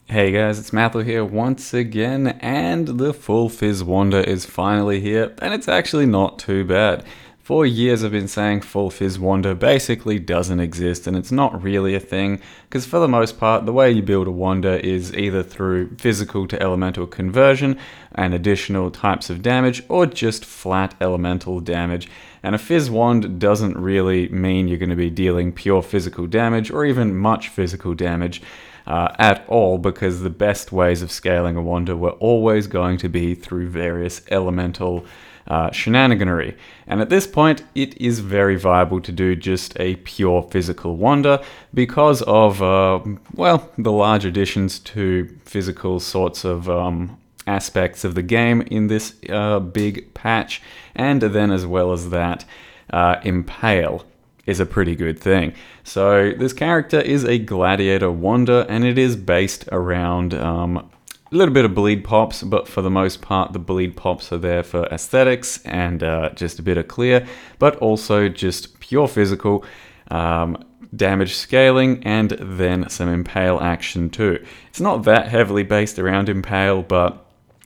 Hey guys, it's Matthew here once again, and the Full Fizz Wonder is finally here, and it's actually not too bad. For years I've been saying Full Fizz Wonder basically doesn't exist, and it's not really a thing, because for the most part, the way you build a Wonder is either through physical to elemental conversion and additional types of damage, or just flat elemental damage. And a Fizz Wand doesn't really mean you're going to be dealing pure physical damage, or even much physical damage. At all, because the best ways of scaling a Wonder were always going to be through various elemental shenaniganery. And at this point, it is very viable to do just a pure physical Wonder because of, the large additions to physical sorts of aspects of the game in this big patch, and then as well as that, Impale is a pretty good thing. So this character is a Gladiator Wonder, and it is based around a little bit of bleed pops, but for the most part the bleed pops are there for aesthetics and just a bit of clear, but also just pure physical damage scaling, and then some Impale action too. It's not that heavily based around Impale, but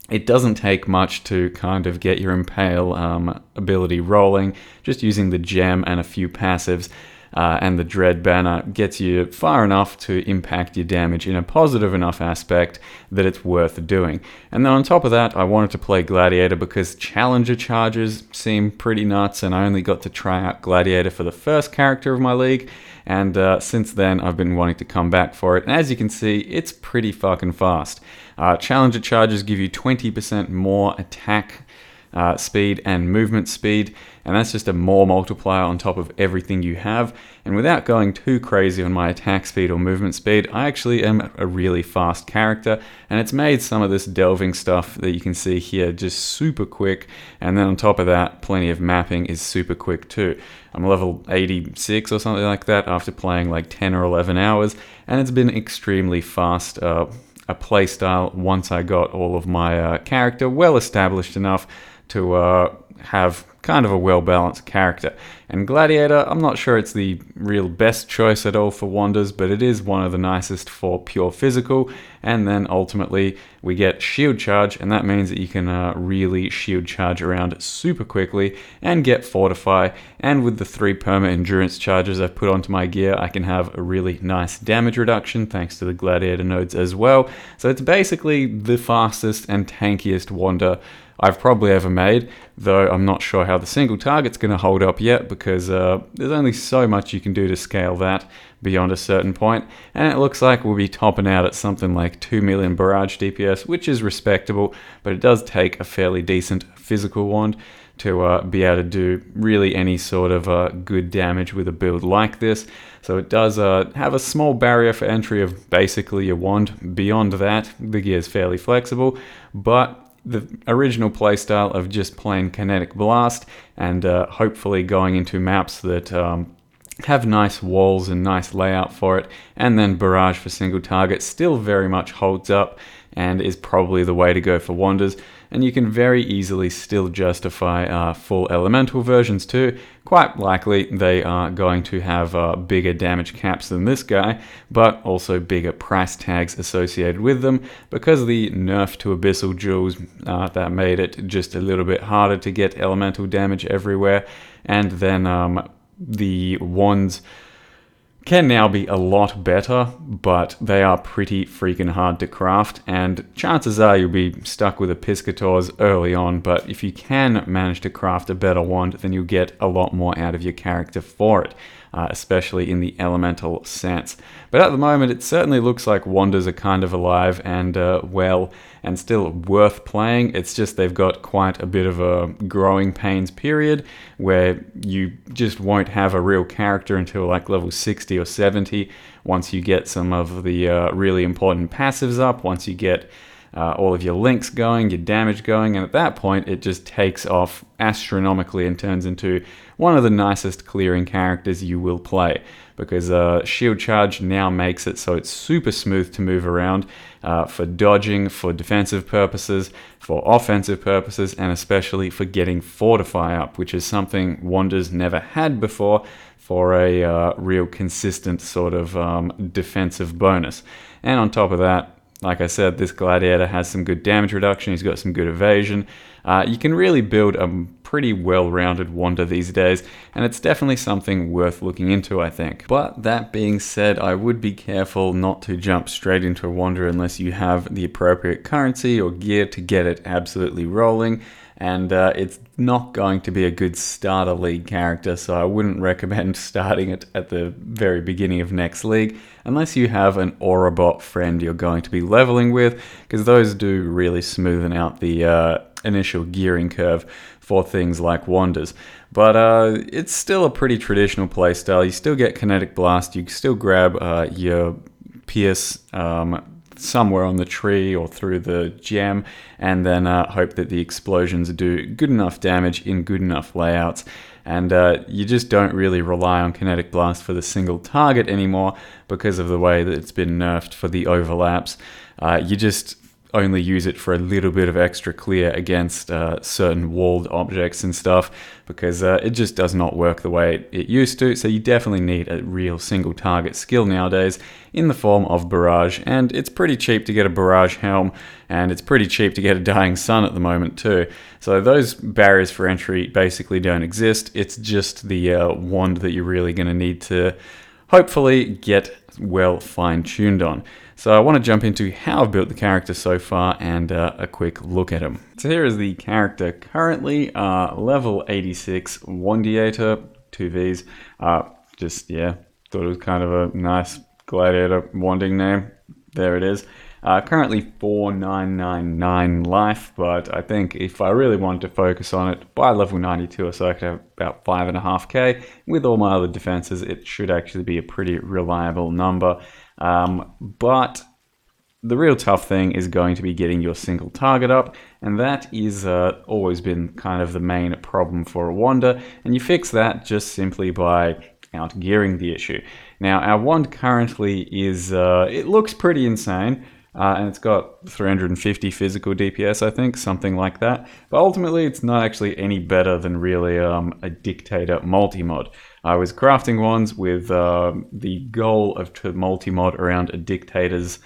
it doesn't take much to kind of get your Impale ability rolling. Just using the gem and a few passives and the Dread Banner gets you far enough to impact your damage in a positive enough aspect that it's worth doing. And then on top of that, I wanted to play Gladiator because Challenger charges seem pretty nuts, and I only got to try out Gladiator for the first character of my league, and since then I've been wanting to come back for it, and as you can see, it's pretty fucking fast. Challenger charges give you 20% more attack speed and movement speed, and that's just a more multiplier on top of everything you have. And without going too crazy on my attack speed or movement speed, I actually am a really fast character, and it's made some of this delving stuff that you can see here just super quick, and then on top of that, plenty of mapping is super quick too. I'm level 86 or something like that after playing like 10 or 11 hours, and it's been extremely fast. A playstyle once I got all of my character well established enough to have kind of a well-balanced character. And Gladiator, I'm not sure it's the real best choice at all for Wonders, but it is one of the nicest for pure physical. And then ultimately we get shield charge, and that means that you can really shield charge around super quickly and get fortify. And with the 3 perma endurance charges I've put onto my gear, I can have a really nice damage reduction thanks to the Gladiator nodes as well. So it's basically the fastest and tankiest Wander I've probably ever made, though I'm not sure how the single target's going to hold up yet, because there's only so much you can do to scale that beyond a certain point, and it looks like we'll be topping out at something like 2 million barrage DPS, which is respectable, but it does take a fairly decent physical wand to be able to do really any sort of good damage with a build like this. So it does have a small barrier for entry of basically your wand. Beyond that, the gear is fairly flexible, but the original playstyle of just plain kinetic blast and hopefully going into maps that have nice walls and nice layout for it, and then barrage for single target still very much holds up and is probably the way to go for Wonders. And you can very easily still justify full elemental versions too. Quite likely they are going to have bigger damage caps than this guy, but also bigger price tags associated with them because the nerf to abyssal jewels that made it just a little bit harder to get elemental damage everywhere. And then the wands can now be a lot better, but they are pretty freaking hard to craft, and chances are you'll be stuck with a Piscators early on, but if you can manage to craft a better wand, then you'll get a lot more out of your character for it, especially in the elemental sense. But at the moment, it certainly looks like Wanders are kind of alive and well, and still worth playing. It's just they've got quite a bit of a growing pains period where you just won't have a real character until like level 60 or 70 once you get some of the really important passives up, once you get all of your links going, your damage going, and at that point it just takes off astronomically and turns into one of the nicest clearing characters you will play, because shield charge now makes it so it's super smooth to move around for dodging, for defensive purposes, for offensive purposes, and especially for getting fortify up, which is something Wanders never had before for a real consistent sort of defensive bonus. And on top of that, like I said, this Gladiator has some good damage reduction, he's got some good evasion. You can really build a pretty well-rounded Wander these days, and it's definitely something worth looking into, I think. But that being said, I would be careful not to jump straight into a Wander unless you have the appropriate currency or gear to get it absolutely rolling. And it's not going to be a good starter league character, so I wouldn't recommend starting it at the very beginning of next league, unless you have an Aurabot friend you're going to be leveling with, because those do really smoothen out the initial gearing curve for things like Wanders. But it's still a pretty traditional playstyle. You still get Kinetic Blast, you still grab your Pierce somewhere on the tree or through the gem, and then hope that the explosions do good enough damage in good enough layouts. And you just don't really rely on Kinetic Blast for the single target anymore because of the way that it's been nerfed for the overlaps. You just only use it for a little bit of extra clear against certain walled objects and stuff, because it just does not work the way it used to. So you definitely need a real single target skill nowadays in the form of Barrage, and it's pretty cheap to get a Barrage helm, and it's pretty cheap to get a Dying Sun at the moment too. So those barriers for entry basically don't exist. It's just the wand that you're really going to need to hopefully get well fine-tuned on. So I want to jump into how I've built the character so far and a quick look at him. So here is the character currently, level 86 Gladiator, 2Vs. Thought it was kind of a nice Gladiator wanding name. There it is. Currently 4999 life, but I think if I really wanted to focus on it, by level 92 or so I could have about 5.5k. With all my other defenses, it should actually be a pretty reliable number. But the real tough thing is going to be getting your single target up, and that is always been kind of the main problem for a Wander, and you fix that just simply by out-gearing the issue. Now, our wand currently is, it looks pretty insane, and it's got 350 physical DPS, I think, something like that. But ultimately, it's not actually any better than really a Dictator multi-mod. I was crafting wands with the goal of to multi-mod around a Dictator's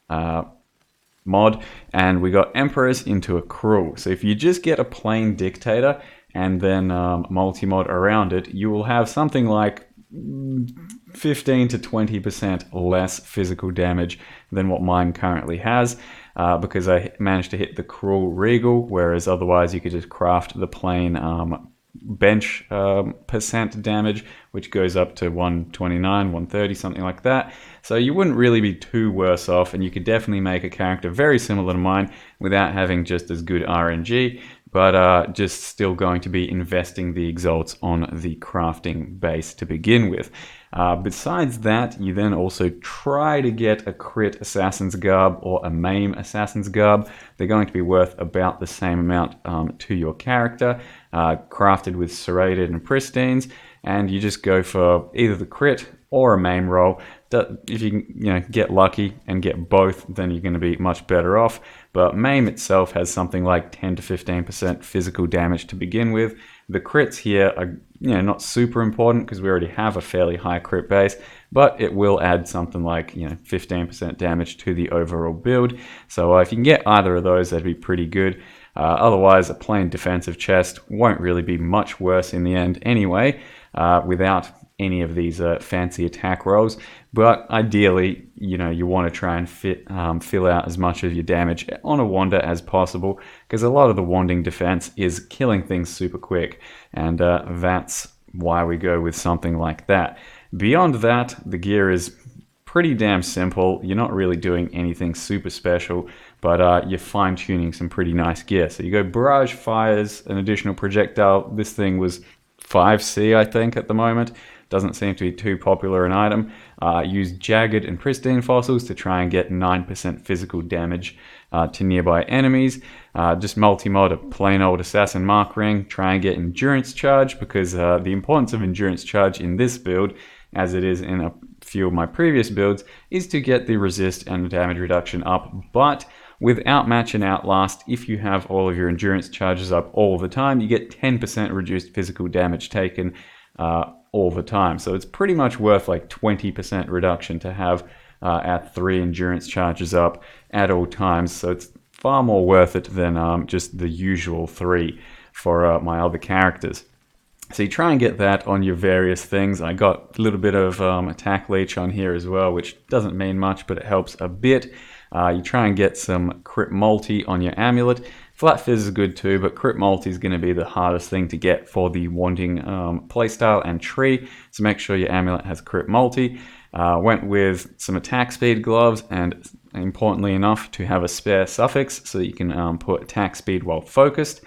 mod, and we got Emperors into a Cruel. So if you just get a plain Dictator and then multi-mod around it, you will have something like 15 to 20% less physical damage than what mine currently has, because I managed to hit the Cruel Regal, whereas otherwise you could just craft the plain bench percent damage, which goes up to 129, 130, something like that. So you wouldn't really be too worse off, and you could definitely make a character very similar to mine without having just as good RNG, but just still going to be investing the exalts on the crafting base to begin with. Besides that, you then also try to get a crit Assassin's Garb or a maim Assassin's Garb. They're going to be worth about the same amount to your character, crafted with serrated and pristines, and you just go for either the crit or a maim roll. If you can, get lucky and get both, then you're going to be much better off. But maim itself has something like 10 to 15% physical damage to begin with. The crits here are not super important because we already have a fairly high crit base, but it will add something like 15% damage to the overall build. So if you can get either of those, that'd be pretty good. Otherwise, a plain defensive chest won't really be much worse in the end anyway, without any of these fancy attack rolls. But ideally, you want to try and fill out as much of your damage on a Wander as possible, because a lot of the wanding defense is killing things super quick, and that's why we go with something like that. Beyond that, the gear is pretty damn simple. You're not really doing anything super special, but you're fine-tuning some pretty nice gear. So you go Barrage, Fires, an additional projectile. This thing was 5C, I think, at the moment. Doesn't seem to be too popular an item. Use Jagged and Pristine Fossils to try and get 9% physical damage to nearby enemies. Just multi-mod a plain old Assassin Mark Ring. Try and get Endurance Charge, because the importance of Endurance Charge in this build, as it is in a few of my previous builds, is to get the resist and damage reduction up, but without match and outlast, if you have all of your endurance charges up all the time, you get 10% reduced physical damage taken all the time. So it's pretty much worth like 20% reduction to have at 3 endurance charges up at all times, so it's far more worth it than just the usual 3 for my other characters. So you try and get that on your various things. I got a little bit of attack leech on here as well, which doesn't mean much, but it helps a bit. You try and get some crit multi on your amulet. Flat fizz is good too, but crit multi is going to be the hardest thing to get for the wanting playstyle and tree. So make sure your amulet has crit multi. Went with some attack speed gloves, and importantly enough, to have a spare suffix so that you can put attack speed while focused.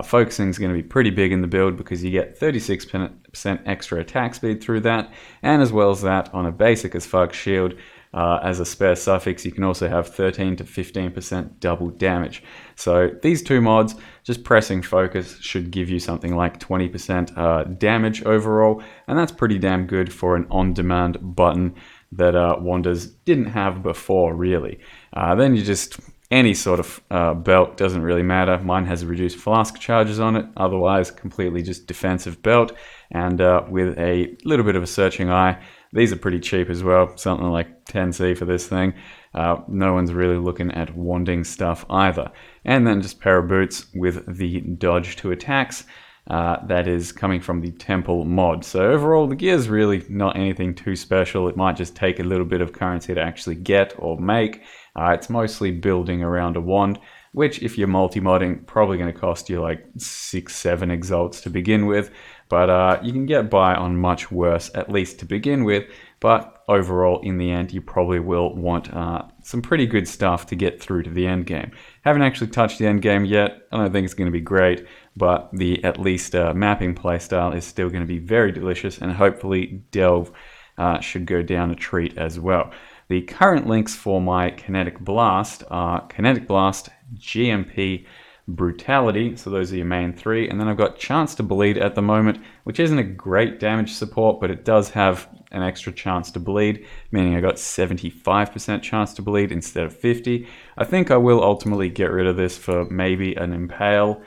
Focusing is going to be pretty big in the build because you get 36% extra attack speed through that, and as well as that, on a basic as fuck shield, as a spare suffix, you can also have 13 to 15% double damage. So these 2 mods, just pressing focus, should give you something like 20% damage overall, and that's pretty damn good for an on-demand button that Wanders didn't have before, really. Then you just... any sort of belt doesn't really matter. Mine has reduced flask charges on it, otherwise completely just defensive belt, and with a little bit of a searching eye. These are pretty cheap as well, something like 10C for this thing. No one's really looking at wanding stuff either. And then just a pair of boots with the dodge to attacks. That is coming from the Temple mod. So overall, the gear is really not anything too special. It might just take a little bit of currency to actually get or make. It's mostly building around a wand, which if you're multi-modding, probably going to cost you like 6-7 exalts to begin with. But you can get by on much worse, at least to begin with. But overall, in the end, you probably will want some pretty good stuff to get through to the end game. Haven't actually touched the end game yet. I don't think it's going to be great, but the at least mapping playstyle is still going to be very delicious, and hopefully Delve should go down a treat as well. The current links for my Kinetic Blast are Kinetic Blast, GMP, Brutality, so those are your main 3, and then I've got Chance to Bleed at the moment, which isn't a great damage support, but it does have an extra chance to bleed, meaning I got 75% chance to bleed instead of 50. I think I will ultimately get rid of this for maybe an Impale,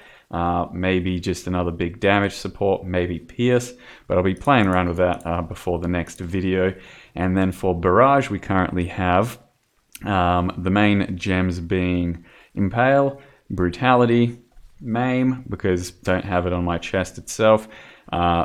maybe just another big damage support, maybe Pierce, but I'll be playing around with that before the next video. And then for Barrage, we currently have the main gems being Impale, Brutality, Maim, because don't have it on my chest itself,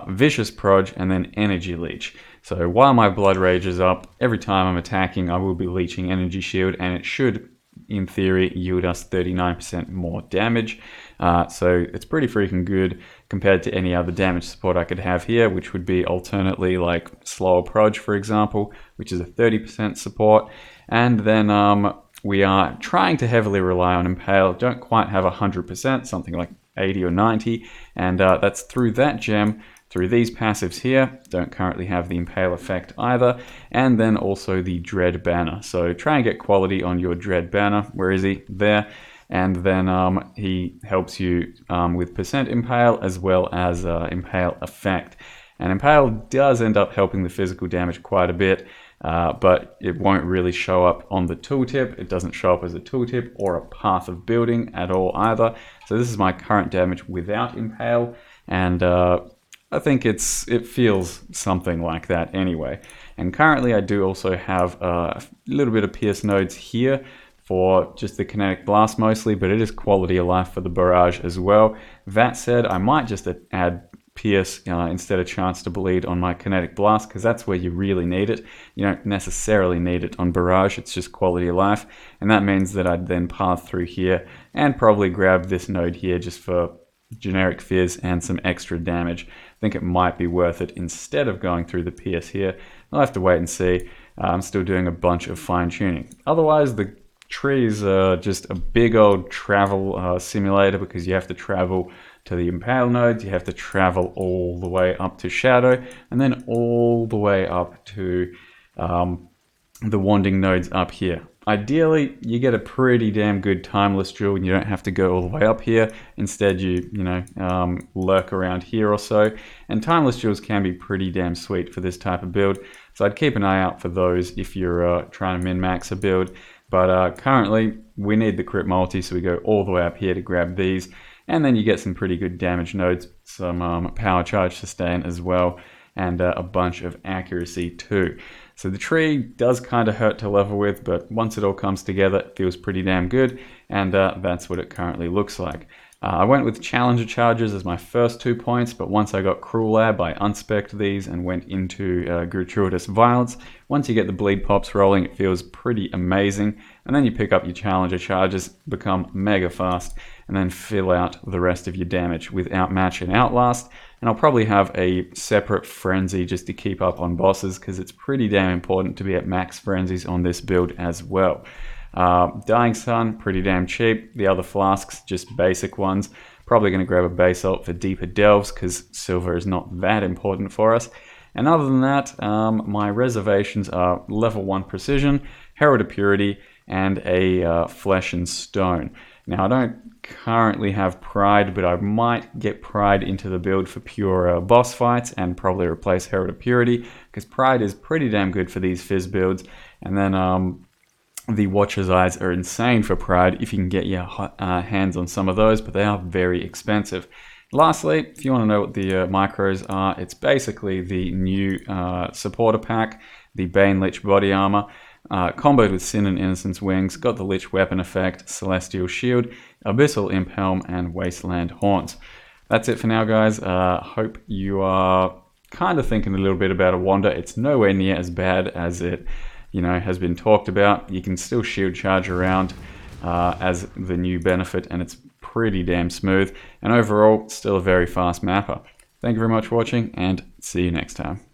Vicious Proj, and then Energy Leech. So while my Blood Rage is up, every time I'm attacking I will be leeching Energy Shield, and it should, in theory, yield us 39% more damage. So it's pretty freaking good compared to any other damage support I could have here, which would be alternately like Slower Proj, for example, which is a 30% support. And then we are trying to heavily rely on Impale. Don't quite have 100%, something like 80 or 90, and that's through that gem, through these passives here. Don't currently have the Impale effect either, and then also the Dread Banner. So try and get quality on your Dread Banner. Where is he? There. And then he helps you with percent Impale as well as Impale effect. And Impale does end up helping the physical damage quite a bit, but it won't really show up on the tooltip. It doesn't show up as a tooltip or a path of building at all either. So this is my current damage without Impale, and I think it feels something like that anyway. And currently I do also have a little bit of Pierce nodes here for just the Kinetic Blast mostly, but it is quality of life for the Barrage as well. That said, I might just add Pierce instead of Chance to Bleed on my Kinetic Blast, because that's where you really need it. You don't necessarily need it on Barrage, it's just quality of life, and that means that I'd then path through here and probably grab this node here just for generic fizz and some extra damage. I think it might be worth it instead of going through the Pierce here. I'll have to wait and see. I'm still doing a bunch of fine tuning. Otherwise, the trees are just a big old travel simulator, because you have to travel to the Impale nodes, you have to travel all the way up to Shadow, and then all the way up to the Wanding nodes up here. Ideally, you get a pretty damn good timeless jewel and you don't have to go all the way up here. Instead, you lurk around here or so. And timeless jewels can be pretty damn sweet for this type of build. So I'd keep an eye out for those if you're trying to min-max a build. But currently, we need the crit multi, so we go all the way up here to grab these. And then you get some pretty good damage nodes, some power charge sustain as well, and a bunch of accuracy too. So the tree does kind of hurt to level with, but once it all comes together, it feels pretty damn good, and that's what it currently looks like. I went with Challenger Charges as my first 2 points, but once I got Cruel Lab, I unspec'd these and went into Gratuitous Violence. Once you get the bleed pops rolling, it feels pretty amazing, and then you pick up your Challenger Charges, become mega fast, and then fill out the rest of your damage with Outmatch and Outlast. And I'll probably have a separate Frenzy just to keep up on bosses, because it's pretty damn important to be at max Frenzies on this build as well. Dying Sun, pretty damn cheap. The other flasks, just basic ones. Probably going to grab a base ult for deeper delves because silver is not that important for us. And other than that, my reservations are level 1 Precision, Herald of Purity, and a Flesh and Stone. Now I don't currently have Pride, but I might get Pride into the build for pure boss fights and probably replace Herald of Purity because Pride is pretty damn good for these Fizz builds. And then the Watcher's Eyes are insane for Pride if you can get your hands on some of those, but they are very expensive. Lastly, if you want to know what the micros are, it's basically the new supporter pack, the Bane Lich body armor, comboed with Sin and Innocence wings, got the Lich weapon effect, Celestial Shield, Abyssal Imp Helm, and Wasteland Horns. That's it for now, guys. Hope you are kind of thinking a little bit about a Wander. It's nowhere near as bad as it has been talked about. You can still shield charge around as the new benefit, and it's pretty damn smooth. And overall, still a very fast mapper. Thank you very much for watching, and see you next time.